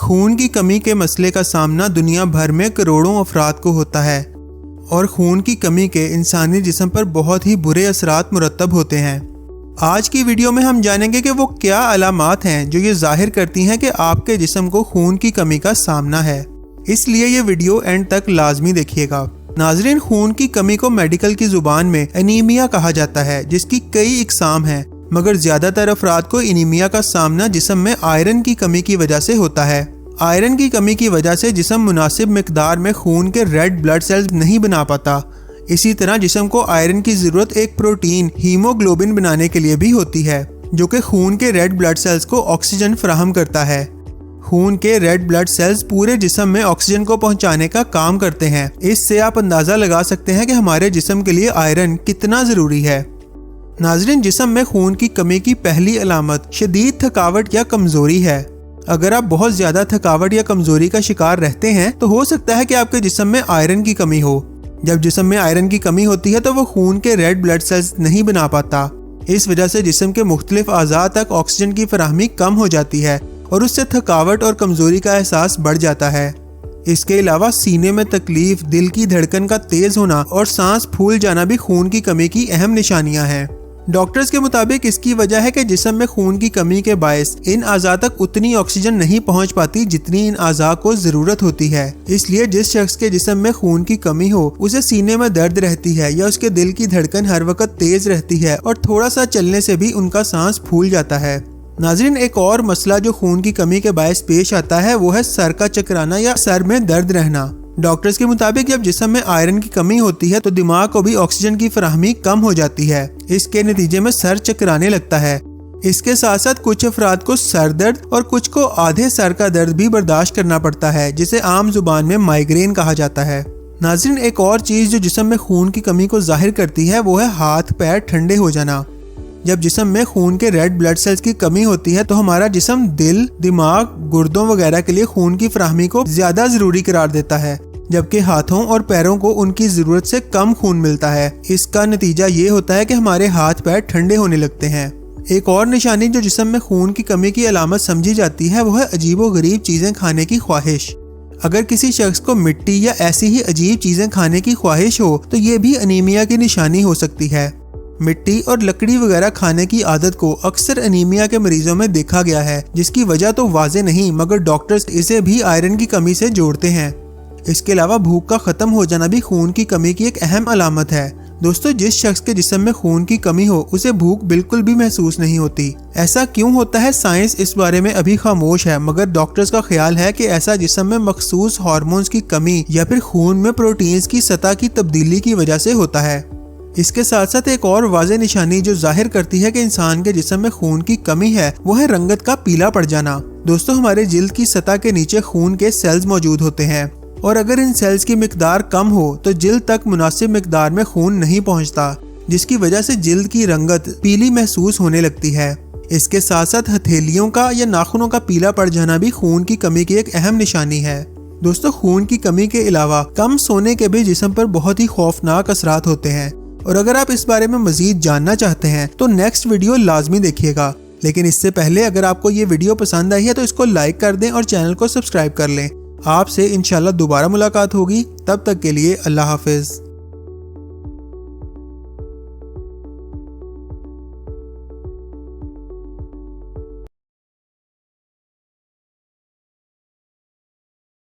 خون کی کمی کے مسئلے کا سامنا دنیا بھر میں کروڑوں افراد کو ہوتا ہے اور خون کی کمی کے انسانی جسم پر بہت ہی برے اثرات مرتب ہوتے ہیں۔ آج کی ویڈیو میں ہم جانیں گے کہ وہ کیا علامات ہیں جو یہ ظاہر کرتی ہیں کہ آپ کے جسم کو خون کی کمی کا سامنا ہے، اس لیے یہ ویڈیو اینڈ تک لازمی دیکھیے گا۔ ناظرین، خون کی کمی کو میڈیکل کی زبان میں انیمیا کہا جاتا ہے، جس کی کئی اقسام ہیں، مگر زیادہ تر افراد کو انیمیا کا سامنا جسم میں آئرن کی کمی کی وجہ سے ہوتا ہے۔ آئرن کی کمی کی وجہ سے جسم مناسب مقدار میں خون کے ریڈ بلڈ سیلز نہیں بنا پاتا۔ اسی طرح جسم کو آئرن کی ضرورت ایک پروٹین ہیموگلوبن بنانے کے لیے بھی ہوتی ہے، جو کہ خون کے ریڈ بلڈ سیلز کو آکسیجن فراہم کرتا ہے۔ خون کے ریڈ بلڈ سیلز پورے جسم میں آکسیجن کو پہنچانے کا کام کرتے ہیں۔ اس سے آپ اندازہ لگا سکتے ہیں کہ ہمارے جسم کے لیے آئرن کتنا ضروری ہے۔ ناظرین، جسم میں خون کی کمی کی پہلی علامت شدید تھکاوٹ یا کمزوری ہے۔ اگر آپ بہت زیادہ تھکاوٹ یا کمزوری کا شکار رہتے ہیں تو ہو سکتا ہے کہ آپ کے جسم میں آئرن کی کمی ہو۔ جب جسم میں آئرن کی کمی ہوتی ہے تو وہ خون کے ریڈ بلڈ سیلز نہیں بنا پاتا۔ اس وجہ سے جسم کے مختلف اعضاء تک آکسیجن کی فراہمی کم ہو جاتی ہے اور اس سے تھکاوٹ اور کمزوری کا احساس بڑھ جاتا ہے۔ اس کے علاوہ سینے میں تکلیف، دل کی دھڑکن کا تیز ہونا اور سانس پھول جانا بھی خون کی کمی کی اہم نشانیاں ہیں۔ ڈاکٹرز کے مطابق اس کی وجہ ہے کہ جسم میں خون کی کمی کے باعث ان اعضاء تک اتنی آکسیجن نہیں پہنچ پاتی جتنی ان اعضاء کو ضرورت ہوتی ہے۔ اس لیے جس شخص کے جسم میں خون کی کمی ہو، اسے سینے میں درد رہتی ہے یا اس کے دل کی دھڑکن ہر وقت تیز رہتی ہے اور تھوڑا سا چلنے سے بھی ان کا سانس پھول جاتا ہے۔ ناظرین، ایک اور مسئلہ جو خون کی کمی کے باعث پیش آتا ہے وہ ہے سر کا چکرانا یا سر میں درد رہنا۔ ڈاکٹرز کے مطابق جب جسم میں آئرن کی کمی ہوتی ہے تو دماغ کو بھی آکسیجن کی فراہمی کم ہو جاتی ہے۔ اس کے نتیجے میں سر چکرانے لگتا ہے۔ اس کے ساتھ ساتھ کچھ افراد کو سر درد اور کچھ کو آدھے سر کا درد بھی برداشت کرنا پڑتا ہے، جسے عام زبان میں مائیگرین کہا جاتا ہے۔ ناظرین، ایک اور چیز جو جسم میں خون کی کمی کو ظاہر کرتی ہے وہ ہے ہاتھ پیر ٹھنڈے ہو جانا۔ جب جسم میں خون کے ریڈ بلڈ سیلز کی کمی ہوتی ہے تو ہمارا جسم دل، دماغ، گردوں وغیرہ کے لیے خون کی فراہمی کو زیادہ ضروری قرار دیتا ہے، جبکہ ہاتھوں اور پیروں کو ان کی ضرورت سے کم خون ملتا ہے۔ اس کا نتیجہ یہ ہوتا ہے کہ ہمارے ہاتھ پیر ٹھنڈے ہونے لگتے ہیں۔ ایک اور نشانی جو جسم میں خون کی کمی کی علامت سمجھی جاتی ہے وہ ہے عجیب و غریب چیزیں کھانے کی خواہش۔ اگر کسی شخص کو مٹی یا ایسی ہی عجیب چیزیں کھانے کی خواہش ہو تو یہ بھی انیمیا کی نشانی ہو سکتی ہے۔ مٹی اور لکڑی وغیرہ کھانے کی عادت کو اکثر انیمیا کے مریضوں میں دیکھا گیا ہے، جس کی وجہ تو واضح نہیں، مگر ڈاکٹرز اسے بھی آئرن کی کمی سے جوڑتے ہیں۔ اس کے علاوہ بھوک کا ختم ہو جانا بھی خون کی کمی کی ایک اہم علامت ہے۔ دوستو، جس شخص کے جسم میں خون کی کمی ہو اسے بھوک بالکل بھی محسوس نہیں ہوتی۔ ایسا کیوں ہوتا ہے؟ سائنس اس بارے میں ابھی خاموش ہے، مگر ڈاکٹرز کا خیال ہے کہ ایسا جسم میں مخصوص ہارمونز کی کمی یا پھر خون میں پروٹینز کی سطح کی تبدیلی کی وجہ سے ہوتا ہے۔ اس کے ساتھ ساتھ ایک اور واضح نشانی جو ظاہر کرتی ہے کہ انسان کے جسم میں خون کی کمی ہے وہ ہے رنگت کا پیلا پڑ جانا۔ دوستو، ہمارے جلد کی سطح کے نیچے خون کے سیلز موجود ہوتے ہیں اور اگر ان سیلز کی مقدار کم ہو تو جلد تک مناسب مقدار میں خون نہیں پہنچتا، جس کی وجہ سے جلد کی رنگت پیلی محسوس ہونے لگتی ہے۔ اس کے ساتھ ساتھ ہتھیلیوں کا یا ناخنوں کا پیلا پڑ جانا بھی خون کی کمی کی ایک اہم نشانی ہے۔ دوستو، خون کی کمی کے علاوہ کم سونے کے بھی جسم پر بہت ہی خوفناک اثرات ہوتے ہیں، اور اگر آپ اس بارے میں مزید جاننا چاہتے ہیں تو نیکسٹ ویڈیو لازمی دیکھیے گا۔ لیکن اس سے پہلے اگر آپ کو یہ ویڈیو پسند آئی ہے تو اس کو لائک کر دیں اور چینل کو سبسکرائب کر لیں۔ آپ سے انشاءاللہ دوبارہ ملاقات ہوگی، تب تک کے لیے اللہ حافظ۔